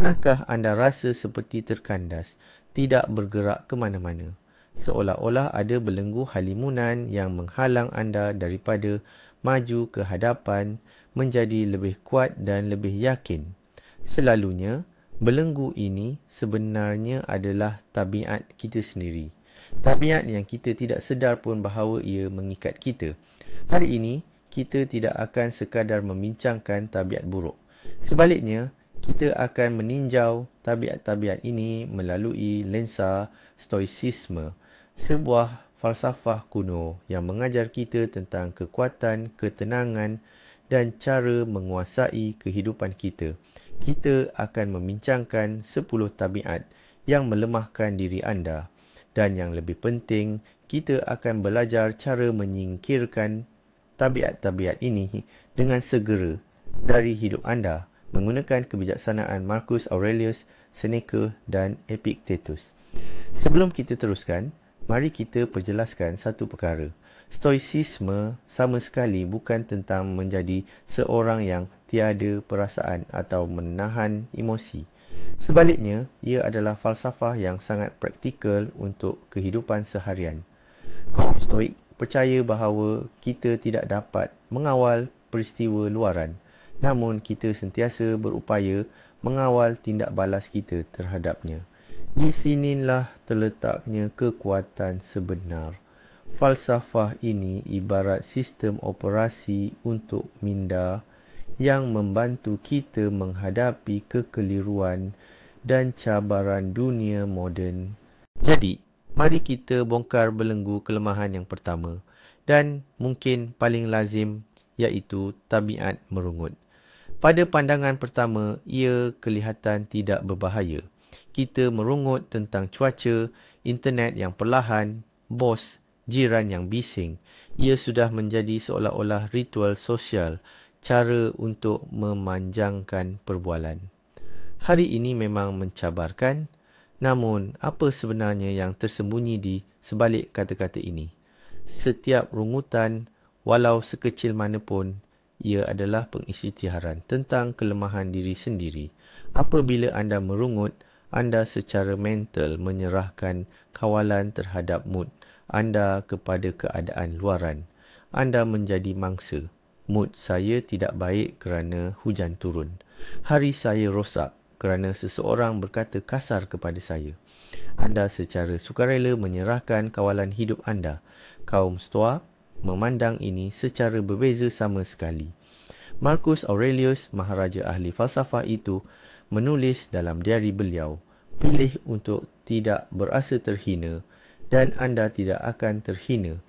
Pernahkah anda rasa seperti terkandas, tidak bergerak ke mana-mana? Seolah-olah ada belenggu halimunan yang menghalang anda daripada maju ke hadapan, menjadi lebih kuat dan lebih yakin. Selalunya, belenggu ini sebenarnya adalah tabiat kita sendiri. Tabiat yang kita tidak sedar pun bahawa ia mengikat kita. Hari ini, kita tidak akan sekadar membincangkan tabiat buruk. Sebaliknya, kita akan meninjau tabiat-tabiat ini melalui lensa stoicisme, sebuah falsafah kuno yang mengajar kita tentang kekuatan, ketenangan dan cara menguasai kehidupan kita. Kita akan membincangkan 10 tabiat yang melemahkan diri anda. Dan yang lebih penting, kita akan belajar cara menyingkirkan tabiat-tabiat ini dengan segera dari hidup anda menggunakan kebijaksanaan Marcus Aurelius, Seneca dan Epictetus. Sebelum kita teruskan, mari kita perjelaskan satu perkara. Stoicisme sama sekali bukan tentang menjadi seorang yang tiada perasaan atau menahan emosi. Sebaliknya, ia adalah falsafah yang sangat praktikal untuk kehidupan seharian. Kaum Stoik percaya bahawa kita tidak dapat mengawal peristiwa luaran, namun kita sentiasa berupaya mengawal tindak balas kita terhadapnya. Di sinilah terletaknya kekuatan sebenar. Falsafah ini ibarat sistem operasi untuk minda yang membantu kita menghadapi kekeliruan dan cabaran dunia moden. Jadi, mari kita bongkar belenggu kelemahan yang pertama dan mungkin paling lazim, iaitu tabiat merungut. Pada pandangan pertama, ia kelihatan tidak berbahaya. Kita merungut tentang cuaca, internet yang perlahan, bos, jiran yang bising. Ia sudah menjadi seolah-olah ritual sosial, cara untuk memanjangkan perbualan. Hari ini memang mencabarkan, namun apa sebenarnya yang tersembunyi di sebalik kata-kata ini? Setiap rungutan, walau sekecil mana pun, ia adalah pengisytiharan tentang kelemahan diri sendiri. Apabila anda merungut, anda secara mental menyerahkan kawalan terhadap mood anda kepada keadaan luaran. Anda menjadi mangsa. Mood saya tidak baik kerana hujan turun. Hari saya rosak kerana seseorang berkata kasar kepada saya. Anda secara sukarela menyerahkan kawalan hidup anda. Kaum Stoa memandang ini secara berbeza sama sekali. Marcus Aurelius, maharaja ahli falsafah itu, menulis dalam diari beliau, pilih untuk tidak berasa terhina dan anda tidak akan terhina.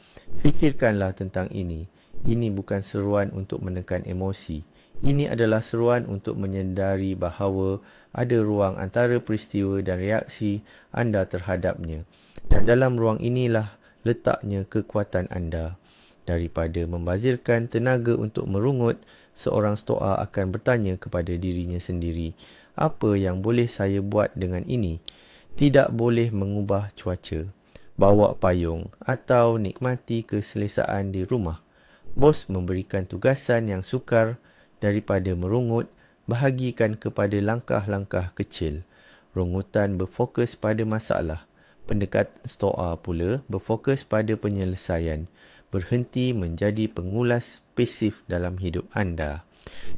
Fikirkanlah tentang ini. Ini bukan seruan untuk menekan emosi. Ini adalah seruan untuk menyedari bahawa ada ruang antara peristiwa dan reaksi anda terhadapnya. Dan dalam ruang inilah letaknya kekuatan anda. Daripada membazirkan tenaga untuk merungut, seorang Stoa akan bertanya kepada dirinya sendiri, apa yang boleh saya buat dengan ini? Tidak boleh mengubah cuaca, bawa payung atau nikmati keselesaan di rumah. Bos memberikan tugasan yang sukar. Daripada merungut, bahagikan kepada langkah-langkah kecil. Rungutan berfokus pada masalah. Pendekatan Stoa pula berfokus pada penyelesaian. Berhenti menjadi pengulas pasif dalam hidup anda.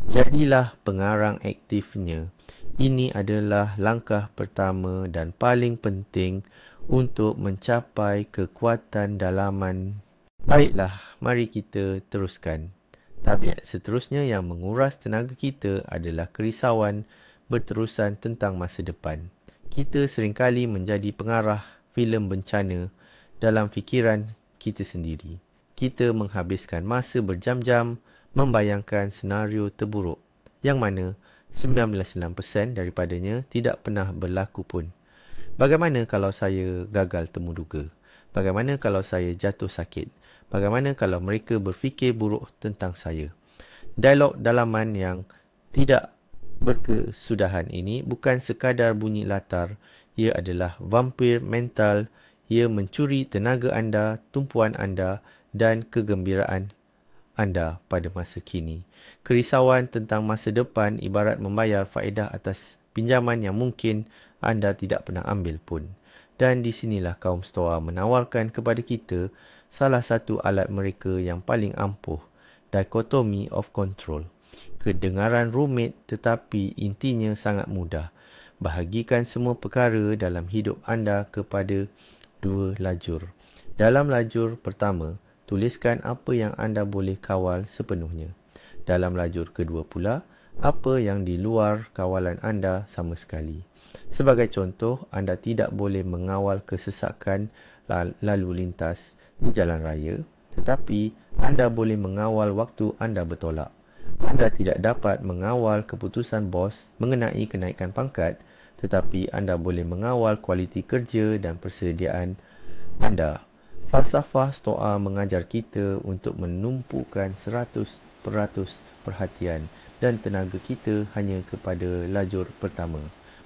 Jadilah pengarang aktifnya. Ini adalah langkah pertama dan paling penting untuk mencapai kekuatan dalaman. Baiklah, mari kita teruskan. Tabiat seterusnya yang menguras tenaga kita adalah kerisauan berterusan tentang masa depan. Kita seringkali menjadi pengarah filem bencana dalam fikiran kita sendiri. Kita menghabiskan masa berjam-jam membayangkan senario terburuk, yang mana 99% daripadanya tidak pernah berlaku pun. Bagaimana kalau saya gagal temu duga? Bagaimana kalau saya jatuh sakit? Bagaimana kalau mereka berfikir buruk tentang saya? Dialog dalaman yang tidak berkesudahan ini bukan sekadar bunyi latar. Ia adalah vampir mental. Ia mencuri tenaga anda, tumpuan anda dan kegembiraan anda pada masa kini. Kerisauan tentang masa depan ibarat membayar faedah atas pinjaman yang mungkin anda tidak pernah ambil pun. Dan di sinilah kaum Stoa menawarkan kepada kita salah satu alat mereka yang paling ampuh, dichotomy of control. Kedengaran rumit tetapi intinya sangat mudah. Bahagikan semua perkara dalam hidup anda kepada dua lajur. Dalam lajur pertama, tuliskan apa yang anda boleh kawal sepenuhnya. Dalam lajur kedua pula, apa yang di luar kawalan anda sama sekali. Sebagai contoh, anda tidak boleh mengawal kesesakan lalu lintas di jalan raya, tetapi anda boleh mengawal waktu anda bertolak. Anda tidak dapat mengawal keputusan bos mengenai kenaikan pangkat, tetapi anda boleh mengawal kualiti kerja dan persediaan anda. Falsafah Stoa mengajar kita untuk menumpukan 100% perhatian dan tenaga kita hanya kepada lajur pertama.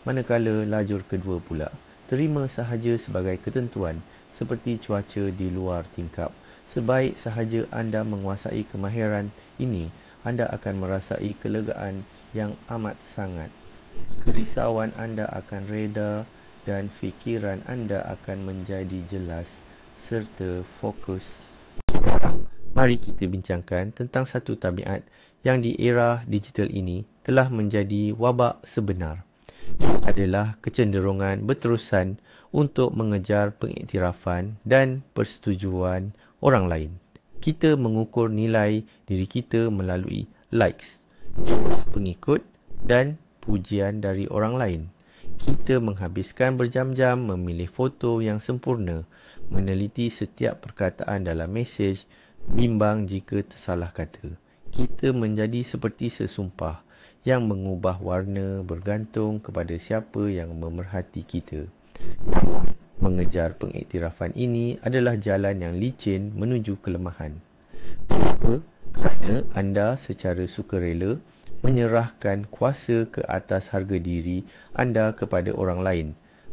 Manakala lajur kedua pula, terima sahaja sebagai ketentuan seperti cuaca di luar tingkap. Sebaik sahaja anda menguasai kemahiran ini, anda akan merasai kelegaan yang amat sangat. Kerisauan anda akan reda dan fikiran anda akan menjadi jelas serta fokus. Sekarang, mari kita bincangkan tentang satu tabiat yang di era digital ini telah menjadi wabak sebenar. Ia adalah kecenderungan berterusan untuk mengejar pengiktirafan dan persetujuan orang lain. Kita mengukur nilai diri kita melalui likes, jumlah pengikut dan pujian dari orang lain. Kita menghabiskan berjam-jam memilih foto yang sempurna, meneliti setiap perkataan dalam mesej, bimbang jika tersalah kata. Kita menjadi seperti sesumpah yang mengubah warna bergantung kepada siapa yang memerhati kita. Mengejar pengiktirafan ini adalah jalan yang licin menuju kelemahan. Kenapa? Kerana anda secara sukarela menyerahkan kuasa ke atas harga diri anda kepada orang lain.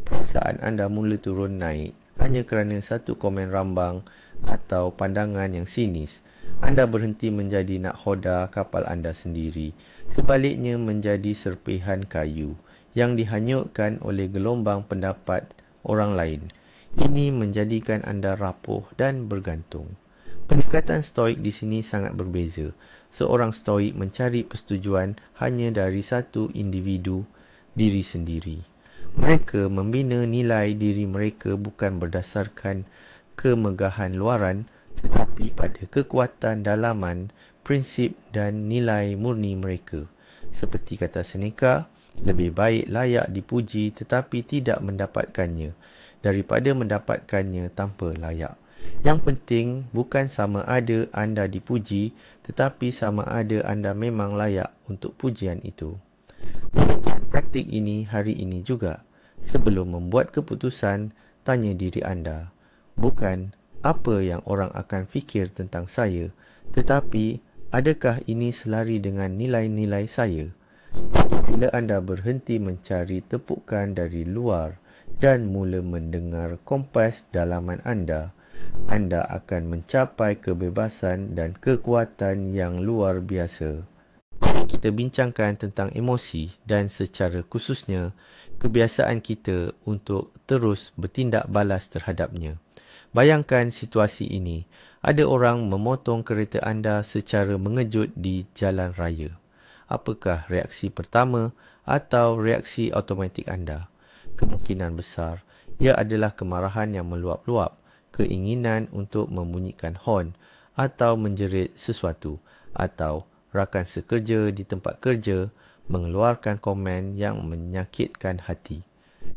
Perasaan anda mula turun naik hanya kerana satu komen rambang atau pandangan yang sinis. Anda berhenti menjadi nakhoda kapal anda sendiri. Sebaliknya menjadi serpihan kayu yang dihanyutkan oleh gelombang pendapat orang lain. Ini menjadikan anda rapuh dan bergantung. Pendekatan Stoik di sini sangat berbeza. Seorang Stoik mencari persetujuan hanya dari satu individu diri sendiri. Mereka membina nilai diri mereka bukan berdasarkan kemegahan luaran, tetapi pada kekuatan dalaman, prinsip dan nilai murni mereka. Seperti kata Seneca, lebih baik layak dipuji tetapi tidak mendapatkannya daripada mendapatkannya tanpa layak. Yang penting bukan sama ada anda dipuji, tetapi sama ada anda memang layak untuk pujian itu. Praktik ini hari ini juga. Sebelum membuat keputusan, tanya diri anda, bukan apa yang orang akan fikir tentang saya, tetapi adakah ini selari dengan nilai-nilai saya? Bila anda berhenti mencari tepukan dari luar dan mula mendengar kompas dalaman anda akan mencapai kebebasan dan kekuatan yang luar biasa. Kita bincangkan tentang emosi dan secara khususnya kebiasaan kita untuk terus bertindak balas terhadapnya. Bayangkan situasi ini. Ada orang memotong kereta anda secara mengejut di jalan raya. Apakah reaksi pertama atau reaksi automatik anda? Kemungkinan besar, ia adalah kemarahan yang meluap-luap, keinginan untuk membunyikan horn atau menjerit sesuatu, atau rakan sekerja di tempat kerja mengeluarkan komen yang menyakitkan hati.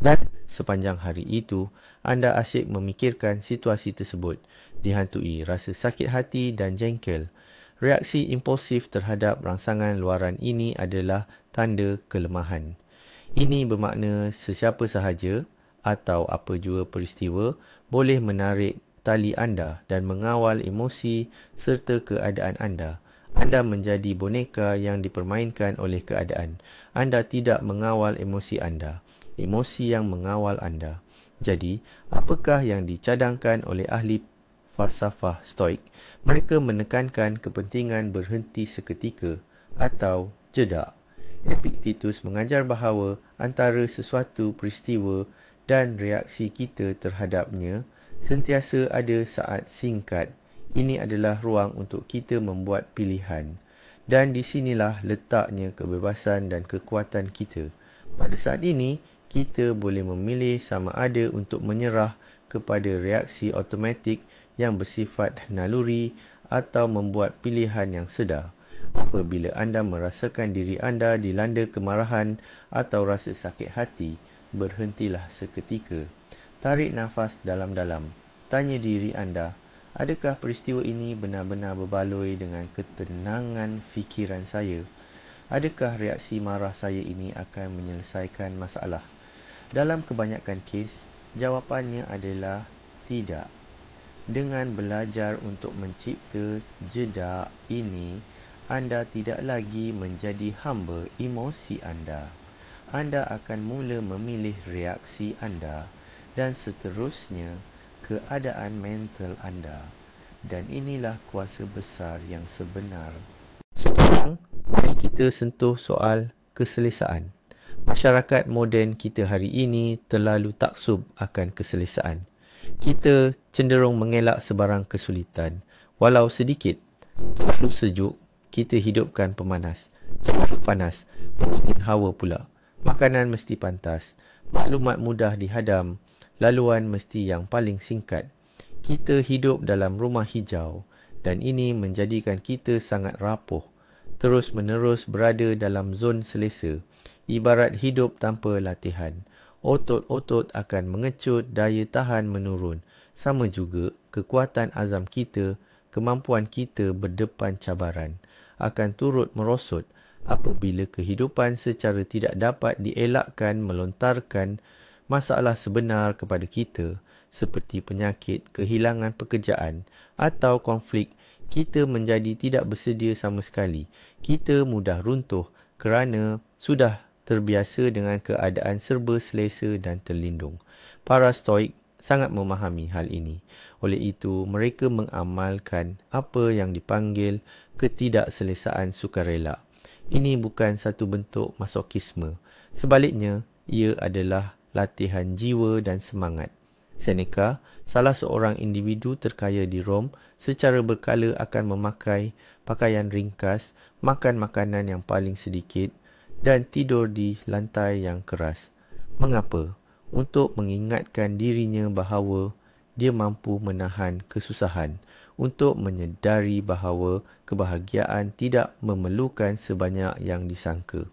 Dan sepanjang hari itu, anda asyik memikirkan situasi tersebut, dihantui rasa sakit hati dan jengkel. Reaksi impulsif terhadap rangsangan luaran ini adalah tanda kelemahan. Ini bermakna sesiapa sahaja atau apa jua peristiwa boleh menarik tali anda dan mengawal emosi serta keadaan anda. Anda menjadi boneka yang dipermainkan oleh keadaan. Anda tidak mengawal emosi anda. Emosi yang mengawal anda. Jadi, apakah yang dicadangkan oleh ahli falsafah Stoik? Mereka menekankan kepentingan berhenti seketika atau jeda. Epictetus mengajar bahawa antara sesuatu peristiwa dan reaksi kita terhadapnya sentiasa ada saat singkat. Ini adalah ruang untuk kita membuat pilihan. Dan di sinilah letaknya kebebasan dan kekuatan kita. Pada saat ini, kita boleh memilih sama ada untuk menyerah kepada reaksi automatik yang bersifat naluri atau membuat pilihan yang sedar. Apabila anda merasakan diri anda dilanda kemarahan atau rasa sakit hati, berhentilah seketika. Tarik nafas dalam-dalam. Tanya diri anda, adakah peristiwa ini benar-benar berbaloi dengan ketenangan fikiran saya? Adakah reaksi marah saya ini akan menyelesaikan masalah? Dalam kebanyakan kes, jawapannya adalah tidak. Dengan belajar untuk mencipta jeda ini, anda tidak lagi menjadi hamba emosi anda. Anda akan mula memilih reaksi anda dan seterusnya keadaan mental anda. Dan inilah kuasa besar yang sebenar. Sekarang, mari kita sentuh soal keselesaan. Masyarakat moden kita hari ini terlalu taksub akan keselesaan. Kita cenderung mengelak sebarang kesulitan. Walau sedikit, terlalu sejuk, kita hidupkan pemanas. Terlalu panas, ingin hawa pula. Makanan mesti pantas. Maklumat mudah dihadam. Laluan mesti yang paling singkat. Kita hidup dalam rumah hijau dan ini menjadikan kita sangat rapuh. Terus-menerus berada dalam zon selesa. Ibarat hidup tanpa latihan. Otot-otot akan mengecut, daya tahan menurun. Sama juga kekuatan azam kita, kemampuan kita berdepan cabaran akan turut merosot apabila kehidupan secara tidak dapat dielakkan melontarkan masalah sebenar kepada kita seperti penyakit, kehilangan pekerjaan atau konflik. Kita menjadi tidak bersedia sama sekali. Kita mudah runtuh kerana sudah terbiasa dengan keadaan serba selesa dan terlindung. Para stoik sangat memahami hal ini. Oleh itu, mereka mengamalkan apa yang dipanggil ketidakselesaan sukarela. Ini bukan satu bentuk masokisme. Sebaliknya, ia adalah latihan jiwa dan semangat. Seneca, salah seorang individu terkaya di Rom, secara berkala akan memakai pakaian ringkas, makan makanan yang paling sedikit dan tidur di lantai yang keras. Mengapa? Untuk mengingatkan dirinya bahawa dia mampu menahan kesusahan, untuk menyedari bahawa kebahagiaan tidak memerlukan sebanyak yang disangka.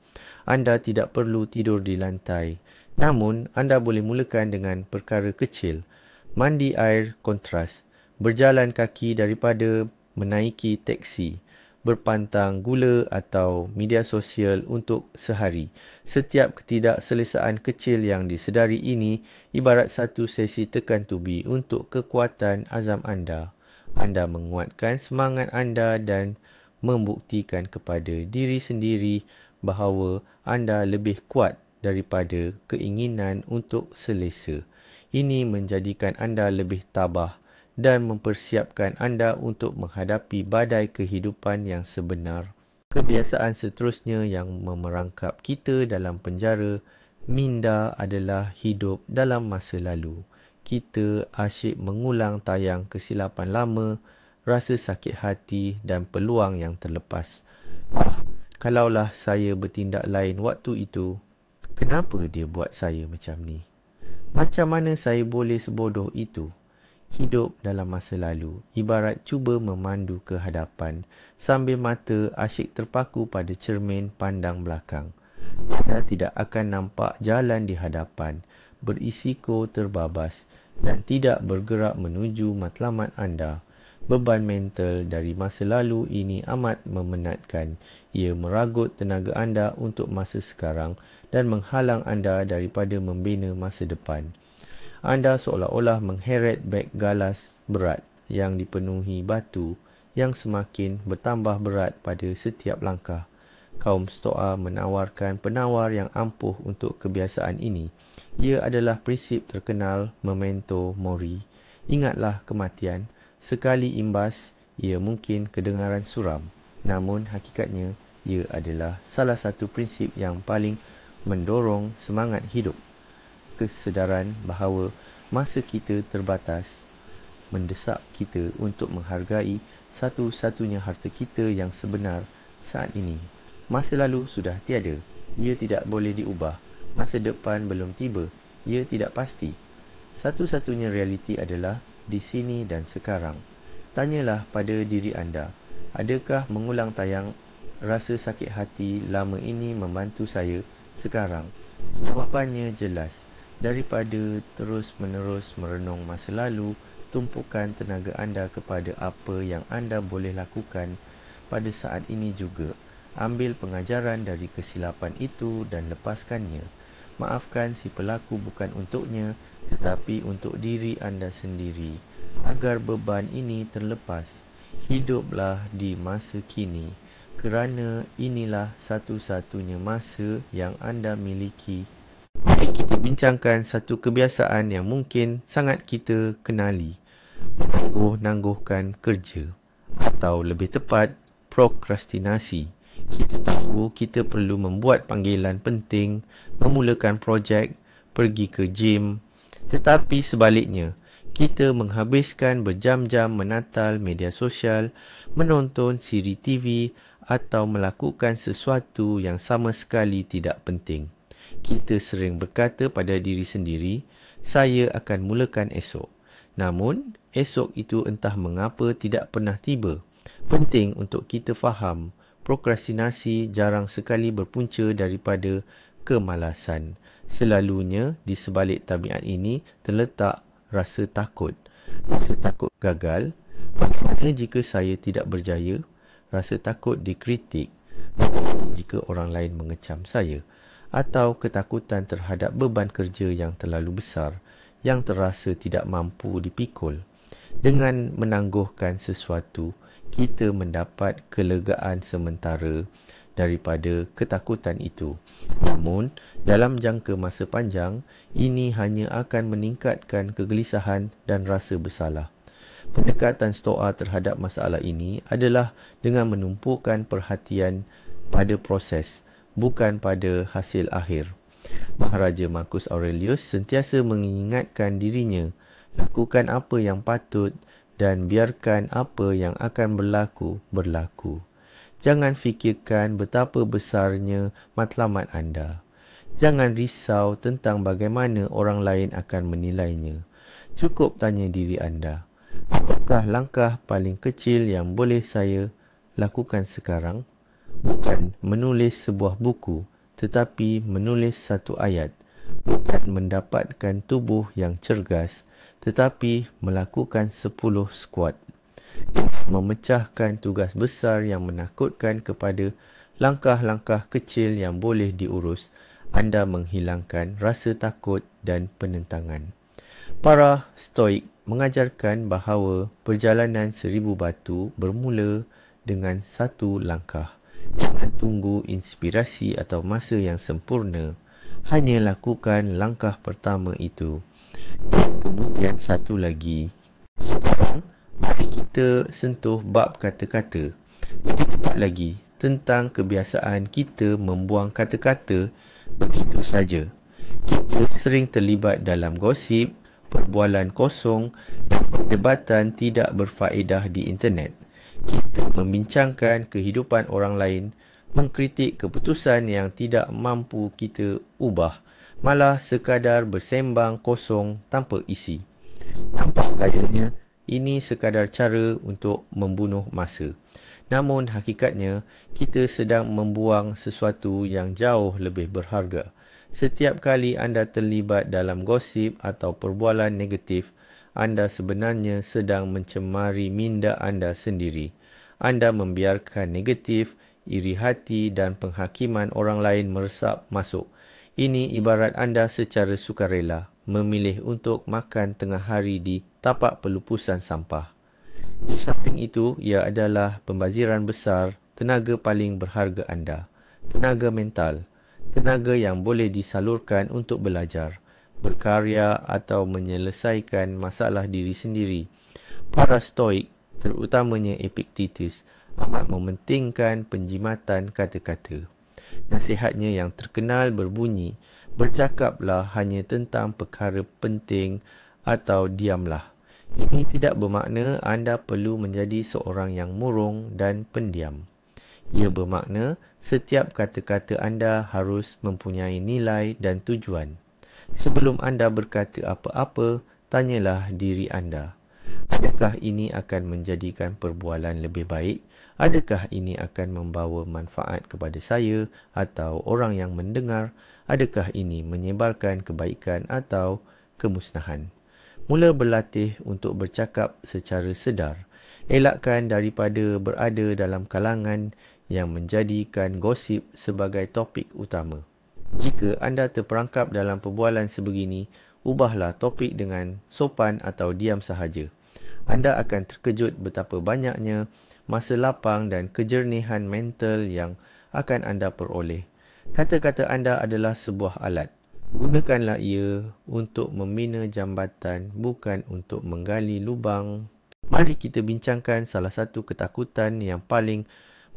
Anda tidak perlu tidur di lantai, namun anda boleh mulakan dengan perkara kecil. Mandi air kontras, berjalan kaki daripada menaiki teksi, berpantang gula atau media sosial untuk sehari. Setiap ketidakselesaan kecil yang disedari ini ibarat satu sesi tekan tubi untuk kekuatan azam anda. Anda menguatkan semangat anda dan membuktikan kepada diri sendiri bahawa anda lebih kuat daripada keinginan untuk selesa. Ini menjadikan anda lebih tabah dan mempersiapkan anda untuk menghadapi badai kehidupan yang sebenar. Kebiasaan seterusnya yang memerangkap kita dalam penjara minda adalah hidup dalam masa lalu. Kita asyik mengulang tayang kesilapan lama, rasa sakit hati dan peluang yang terlepas. Kalaulah saya bertindak lain waktu itu, kenapa dia buat saya macam ni? Macam mana saya boleh sebodoh itu? Hidup dalam masa lalu ibarat cuba memandu ke hadapan sambil mata asyik terpaku pada cermin pandang belakang. Anda tidak akan nampak jalan di hadapan, berisiko terbabas dan tidak bergerak menuju matlamat anda. Beban mental dari masa lalu ini amat memenatkan. Ia meragut tenaga anda untuk masa sekarang dan menghalang anda daripada membina masa depan. Anda seolah-olah mengheret beg galas berat yang dipenuhi batu yang semakin bertambah berat pada setiap langkah. Kaum Stoa menawarkan penawar yang ampuh untuk kebiasaan ini. Ia adalah prinsip terkenal memento mori. Ingatlah kematian. Sekali imbas, ia mungkin kedengaran suram. Namun hakikatnya, ia adalah salah satu prinsip yang paling mendorong semangat hidup. Kesedaran bahawa masa kita terbatas mendesak kita untuk menghargai satu-satunya harta kita yang sebenar saat ini. Masa lalu sudah tiada, ia tidak boleh diubah. Masa depan belum tiba, ia tidak pasti. Satu-satunya realiti adalah di sini dan sekarang. Tanyalah pada diri anda, adakah mengulang tayang rasa sakit hati lama ini membantu saya sekarang? Jawapannya jelas. Daripada terus-menerus merenung masa lalu, tumpukan tenaga anda kepada apa yang anda boleh lakukan pada saat ini juga. Ambil pengajaran dari kesilapan itu dan lepaskannya. Maafkan si pelaku bukan untuknya, tetapi untuk diri anda sendiri, agar beban ini terlepas. Hiduplah di masa kini, kerana inilah satu-satunya masa yang anda miliki. Mari kita bincangkan satu kebiasaan yang mungkin sangat kita kenali. Menangguh-nangguhkan kerja, atau lebih tepat, prokrastinasi. Kita tahu kita perlu membuat panggilan penting, memulakan projek, pergi ke gym. Tetapi sebaliknya, kita menghabiskan berjam-jam menatal media sosial, menonton siri TV atau melakukan sesuatu yang sama sekali tidak penting. Kita sering berkata pada diri sendiri, saya akan mulakan esok. Namun, esok itu entah mengapa tidak pernah tiba. Penting untuk kita faham, prokrastinasi jarang sekali berpunca daripada kemalasan. Selalunya, di sebalik tabiat ini terletak rasa takut. Rasa takut gagal. Bagaimana jika saya tidak berjaya? Rasa takut dikritik. Bagaimana jika orang lain mengecam saya? Atau ketakutan terhadap beban kerja yang terlalu besar, yang terasa tidak mampu dipikul. Dengan menangguhkan sesuatu, kita mendapat kelegaan sementara daripada ketakutan itu. Namun, dalam jangka masa panjang, ini hanya akan meningkatkan kegelisahan dan rasa bersalah. Pendekatan Stoa terhadap masalah ini adalah dengan menumpukan perhatian pada proses, bukan pada hasil akhir. Maharaja Marcus Aurelius sentiasa mengingatkan dirinya, lakukan apa yang patut dan biarkan apa yang akan berlaku, berlaku. Jangan fikirkan betapa besarnya matlamat anda. Jangan risau tentang bagaimana orang lain akan menilainya. Cukup tanya diri anda, apakah langkah paling kecil yang boleh saya lakukan sekarang? Bukan menulis sebuah buku, tetapi menulis satu ayat. Bukan mendapatkan tubuh yang cergas, tetapi melakukan 10 squat. Memecahkan tugas besar yang menakutkan kepada langkah-langkah kecil yang boleh diurus, anda menghilangkan rasa takut dan penentangan. Para Stoik mengajarkan bahawa perjalanan 1000 batu bermula dengan satu langkah. Jangan tunggu inspirasi atau masa yang sempurna. Hanya lakukan langkah pertama itu. Dan kemudian satu lagi. Sekarang, mari kita sentuh bab kata-kata. Lebih tepat lagi, tentang kebiasaan kita membuang kata-kata begitu saja. Kita sering terlibat dalam gosip, perbualan kosong dan perdebatan tidak berfaedah di internet. Kita membincangkan kehidupan orang lain, mengkritik keputusan yang tidak mampu kita ubah, malah sekadar bersembang kosong tanpa isi. Nampak gayanya, ini sekadar cara untuk membunuh masa. Namun hakikatnya, kita sedang membuang sesuatu yang jauh lebih berharga. Setiap kali anda terlibat dalam gosip atau perbualan negatif, anda sebenarnya sedang mencemari minda anda sendiri. Anda membiarkan negatif, iri hati dan penghakiman orang lain meresap masuk. Ini ibarat anda secara sukarela memilih untuk makan tengah hari di tapak pelupusan sampah. Di samping itu, ia adalah pembaziran besar tenaga paling berharga anda. Tenaga mental. Tenaga yang boleh disalurkan untuk belajar, berkarya atau menyelesaikan masalah diri sendiri. Para Stoik, terutamanya Epictetus, amat mementingkan penjimatan kata-kata. Nasihatnya yang terkenal berbunyi, bercakaplah hanya tentang perkara penting atau diamlah. Ini tidak bermakna anda perlu menjadi seorang yang murung dan pendiam. Ia bermakna setiap kata-kata anda harus mempunyai nilai dan tujuan. Sebelum anda berkata apa-apa, tanyalah diri anda. Adakah ini akan menjadikan perbualan lebih baik? Adakah ini akan membawa manfaat kepada saya atau orang yang mendengar? Adakah ini menyebarkan kebaikan atau kemusnahan? Mula berlatih untuk bercakap secara sedar. Elakkan daripada berada dalam kalangan yang menjadikan gosip sebagai topik utama. Jika anda terperangkap dalam perbualan sebegini, ubahlah topik dengan sopan atau diam sahaja. Anda akan terkejut betapa banyaknya masa lapang dan kejernihan mental yang akan anda peroleh. Kata-kata anda adalah sebuah alat. Gunakanlah ia untuk membina jambatan, bukan untuk menggali lubang. Mari kita bincangkan salah satu ketakutan yang paling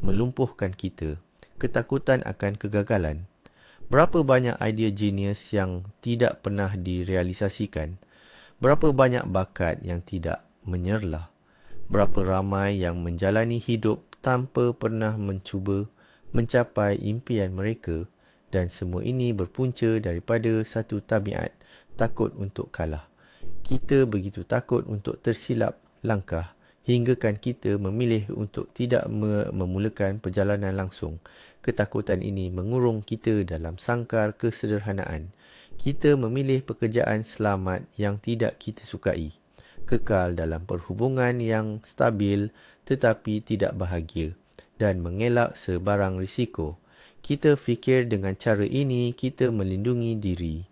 melumpuhkan kita. Ketakutan akan kegagalan. Berapa banyak idea genius yang tidak pernah direalisasikan? Berapa banyak bakat yang tidak menyerlah? Berapa ramai yang menjalani hidup tanpa pernah mencuba mencapai impian mereka, dan semua ini berpunca daripada satu tabiat, takut untuk kalah. Kita begitu takut untuk tersilap langkah hinggakan kita memilih untuk tidak memulakan perjalanan langsung. Ketakutan ini mengurung kita dalam sangkar kesederhanaan. Kita memilih pekerjaan selamat yang tidak kita sukai. Kekal dalam perhubungan yang stabil tetapi tidak bahagia, dan mengelak sebarang risiko. Kita fikir dengan cara ini kita melindungi diri.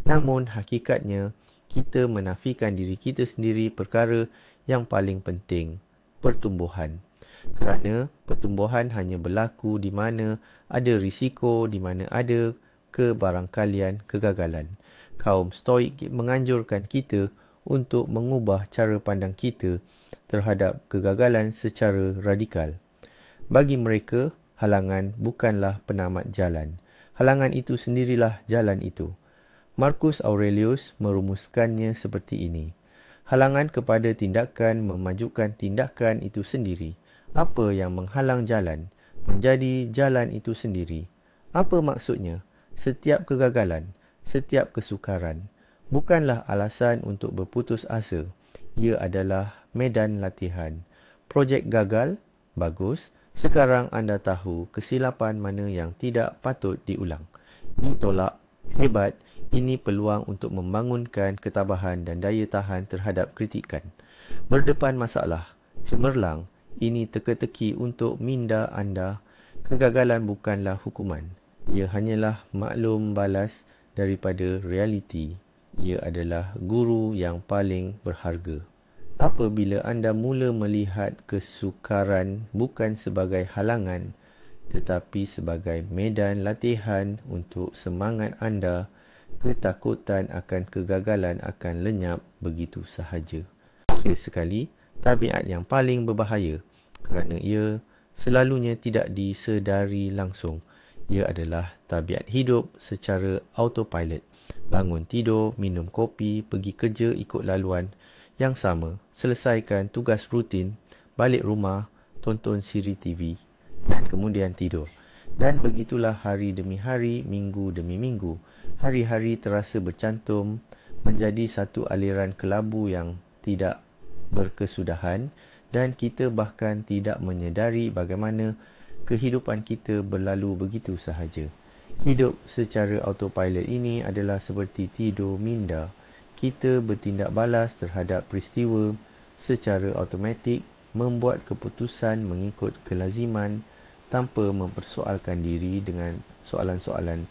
Namun hakikatnya, kita menafikan diri kita sendiri perkara yang paling penting, pertumbuhan. Kerana pertumbuhan hanya berlaku di mana ada risiko, di mana ada kebarangkalian kegagalan. Kaum Stoik menganjurkan kita untuk mengubah cara pandang kita terhadap kegagalan secara radikal. Bagi mereka, halangan bukanlah penamat jalan. Halangan itu sendirilah jalan itu. Marcus Aurelius merumuskannya seperti ini. Halangan kepada tindakan memajukan tindakan itu sendiri. Apa yang menghalang jalan, menjadi jalan itu sendiri. Apa maksudnya? Setiap kegagalan, setiap kesukaran, bukanlah alasan untuk berputus asa. Ia adalah medan latihan. Projek gagal? Bagus. Sekarang anda tahu kesilapan mana yang tidak patut diulang. Ditolak? Hebat. Ini peluang untuk membangunkan ketabahan dan daya tahan terhadap kritikan. Berdepan masalah? Cemerlang. Ini teka-teki untuk minda anda. Kegagalan bukanlah hukuman. Ia hanyalah maklum balas daripada realiti. Ia adalah guru yang paling berharga. Apabila anda mula melihat kesukaran bukan sebagai halangan, tetapi sebagai medan latihan untuk semangat anda, ketakutan akan kegagalan akan lenyap begitu sahaja. Akhir sekali, tabiat yang paling berbahaya kerana ia selalunya tidak disedari langsung. Ia adalah tabiat hidup secara autopilot. Bangun tidur, minum kopi, pergi kerja ikut laluan yang sama, selesaikan tugas rutin, balik rumah, tonton siri TV dan kemudian tidur. Dan begitulah hari demi hari, minggu demi minggu. Hari-hari terasa bercantum menjadi satu aliran kelabu yang tidak berkesudahan, dan kita bahkan tidak menyedari bagaimana kehidupan kita berlalu begitu sahaja. Hidup secara autopilot ini adalah seperti tidur minda. Kita bertindak balas terhadap peristiwa secara automatik, membuat keputusan mengikut kelaziman tanpa mempersoalkan diri dengan soalan-soalan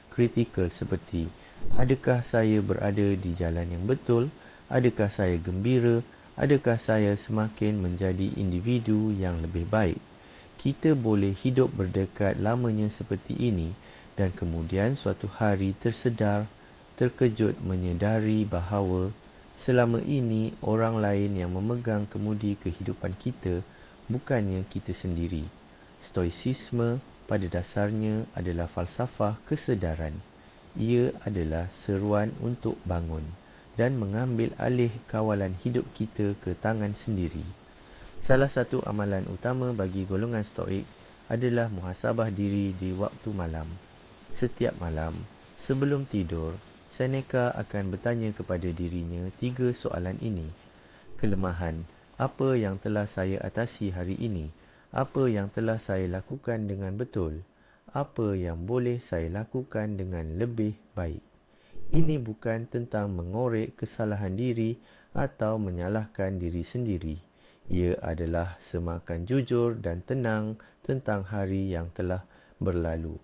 kritikal seperti, adakah saya berada di jalan yang betul? Adakah saya gembira? Adakah saya semakin menjadi individu yang lebih baik? Kita boleh hidup berdekat lamanya seperti ini, dan kemudian suatu hari terkejut menyedari bahawa selama ini orang lain yang memegang kemudi kehidupan kita, bukannya kita sendiri. Stoicisme, pada dasarnya adalah falsafah kesedaran. Ia adalah seruan untuk bangun dan mengambil alih kawalan hidup kita ke tangan sendiri. Salah satu amalan utama bagi golongan Stoik adalah muhasabah diri di waktu malam. Setiap malam, sebelum tidur, Seneca akan bertanya kepada dirinya 3 soalan ini. Kelemahan, apa yang telah saya atasi hari ini? Apa yang telah saya lakukan dengan betul? Apa yang boleh saya lakukan dengan lebih baik? Ini bukan tentang mengorek kesalahan diri atau menyalahkan diri sendiri. Ia adalah semakan jujur dan tenang tentang hari yang telah berlalu.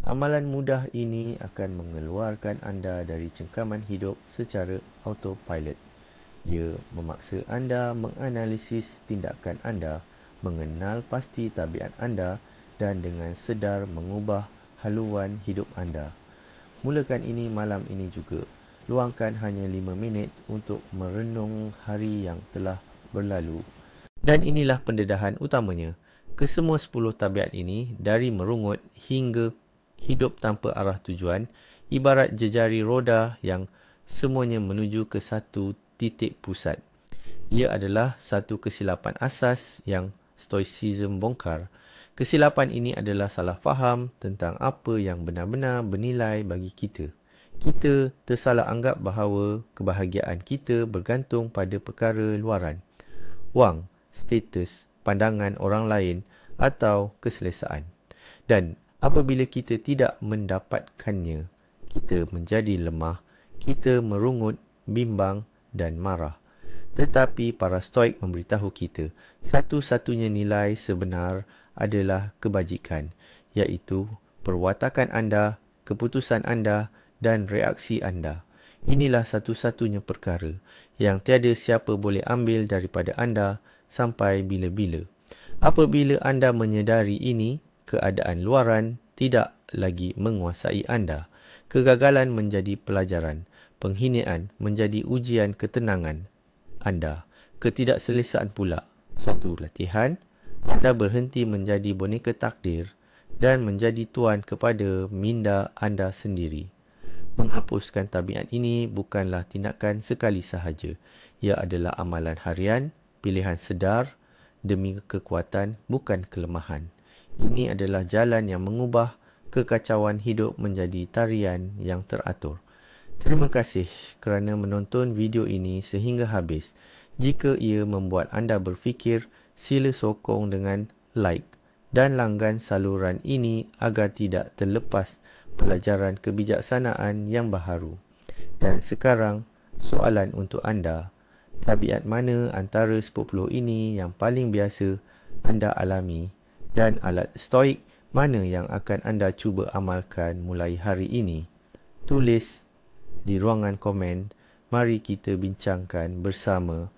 Amalan mudah ini akan mengeluarkan anda dari cengkaman hidup secara autopilot. Ia memaksa anda menganalisis tindakan anda, mengenal pasti tabiat anda dan dengan sedar mengubah haluan hidup anda. Mulakan ini malam ini juga. Luangkan hanya 5 minit untuk merenung hari yang telah berlalu. Dan inilah pendedahan utamanya. Kesemua 10 tabiat ini, dari merungut hingga hidup tanpa arah tujuan, ibarat jejari roda yang semuanya menuju ke satu titik pusat. Ia adalah satu kesilapan asas yang Stoicism bongkar. Kesilapan ini adalah salah faham tentang apa yang benar-benar bernilai bagi kita. Kita tersalah anggap bahawa kebahagiaan kita bergantung pada perkara luaran, wang, status, pandangan orang lain atau keselesaan. Dan apabila kita tidak mendapatkannya, kita menjadi lemah, kita merungut, bimbang dan marah. Tetapi para Stoik memberitahu kita, satu-satunya nilai sebenar adalah kebajikan, iaitu perwatakan anda, keputusan anda dan reaksi anda. Inilah satu-satunya perkara yang tiada siapa boleh ambil daripada anda sampai bila-bila. Apabila anda menyedari ini, keadaan luaran tidak lagi menguasai anda. Kegagalan menjadi pelajaran, penghinaan menjadi ujian ketenangan anda, ketidakselesaan pula satu latihan. Anda berhenti menjadi boneka takdir dan menjadi tuan kepada minda anda sendiri. Menghapuskan tabiat ini bukanlah tindakan sekali sahaja. Ia adalah amalan harian, pilihan sedar demi kekuatan, bukan kelemahan. Ini adalah jalan yang mengubah kekacauan hidup menjadi tarian yang teratur. Terima kasih kerana menonton video ini sehingga habis. Jika ia membuat anda berfikir, sila sokong dengan like dan langgan saluran ini agar tidak terlepas pelajaran kebijaksanaan yang baharu. Dan sekarang, soalan untuk anda. Tabiat mana antara 10 ini yang paling biasa anda alami? Dan alat Stoik mana yang akan anda cuba amalkan mulai hari ini? Tulis di ruangan komen. Mari kita bincangkan bersama